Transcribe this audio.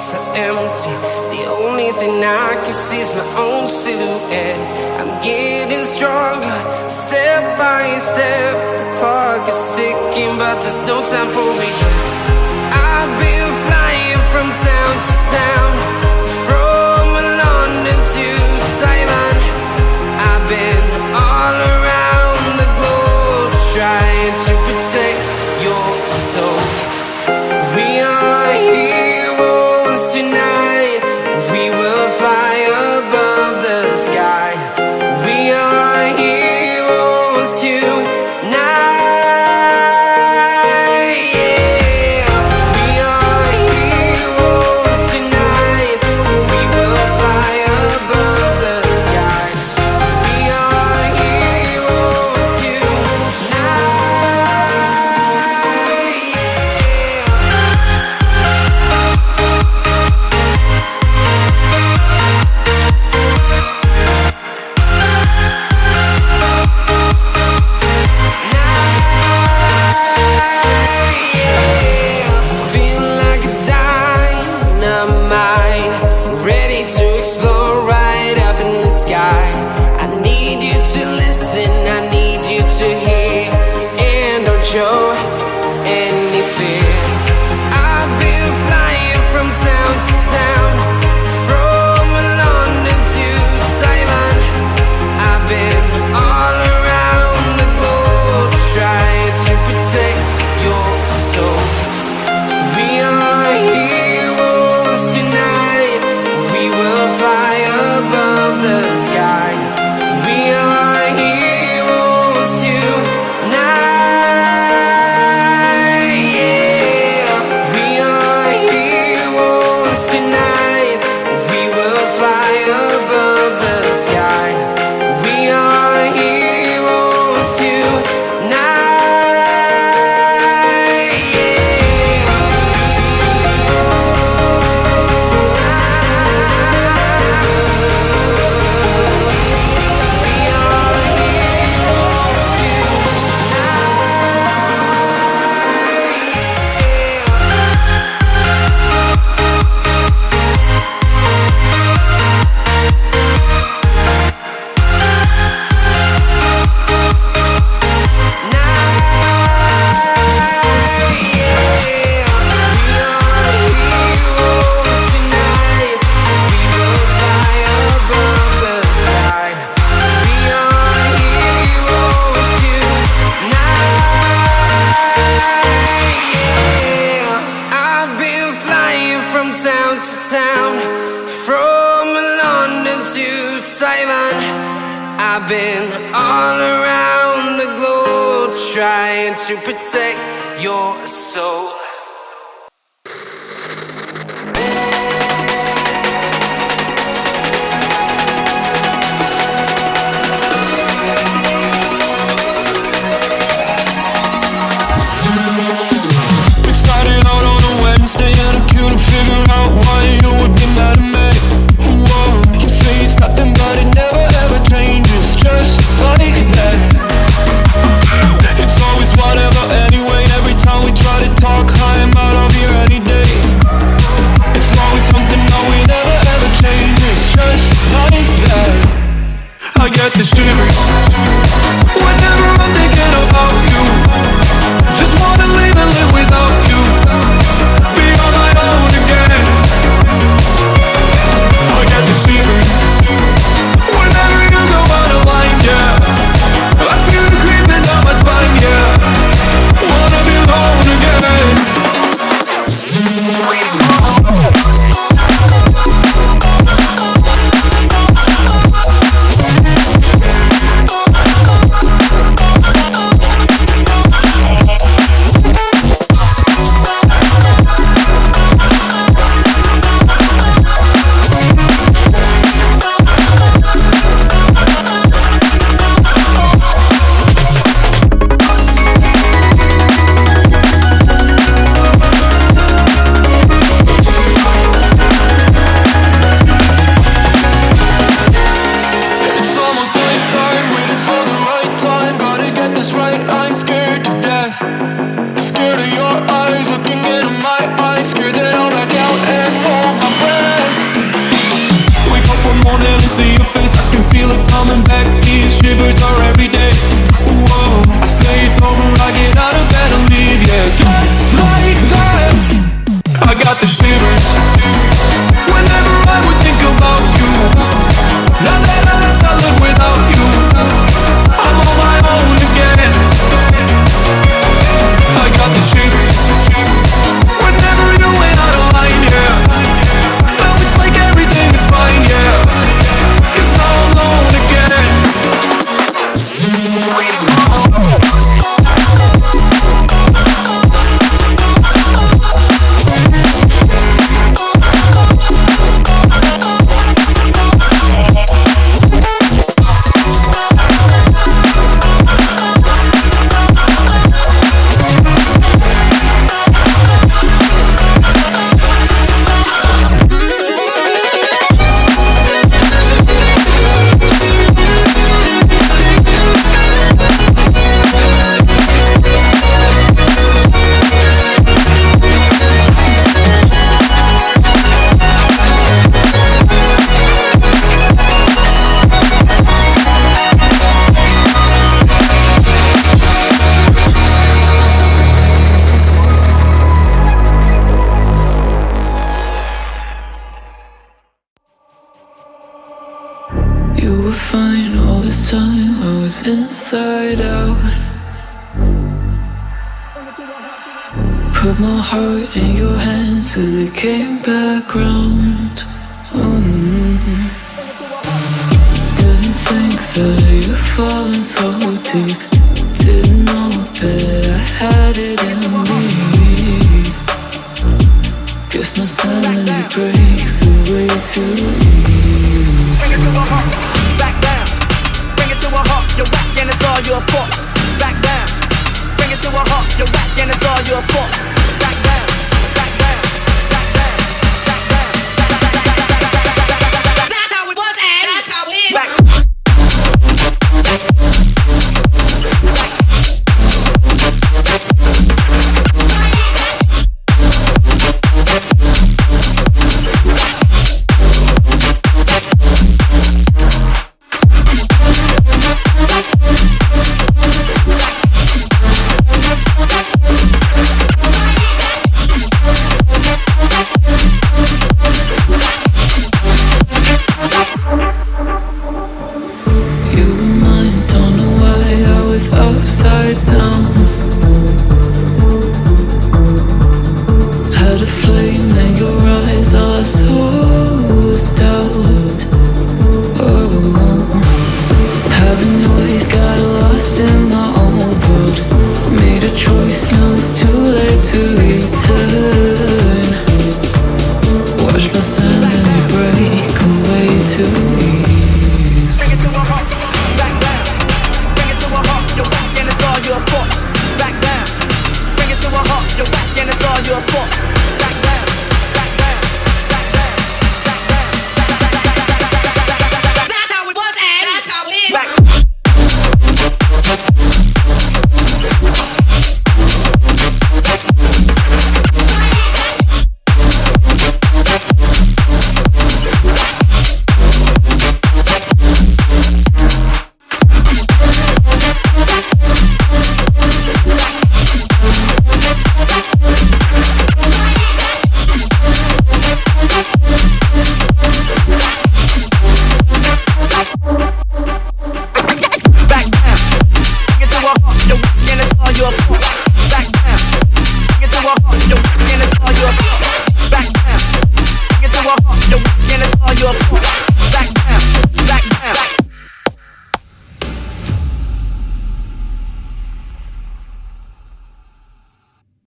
so empty. The only thing I can see is my own silhouette. I'm getting stronger, step by step. The clock is ticking, but there's no time for regrets. I've been flying from town to town, from London to Taiwan. I've been all around the globe, trying to protect your soul. We are heroes tonight. We will fly above the sky. We are heroes tonight. Show any fear. I've been flying from town to town, from London to Taiwan. I've been all around the globe, trying to protect your soul. We are heroes tonight. We will fly above the sky. We are heroes tonight. Town to town, from London to Taiwan. I've been all around the globe, trying to protect your soul. The shivers whenever I'm thinking about you. Just wanna leave and live without you. Be on my own again. I get the shivers whenever you go out of line, yeah. I feel it creeping down my spine, yeah. Wanna be alone again. were fine all this time. I was inside out. Put my heart in your hands till it came back round. Didn't think that you'd fallen so deep. Didn't know that I had it in me. Guess my sanity breaks away too easy. Bring it to a halt, back down. Bring it to a halt, you're whack and it's all your fault. Back down. Bring it to a halt, you're whack and it's all your fault.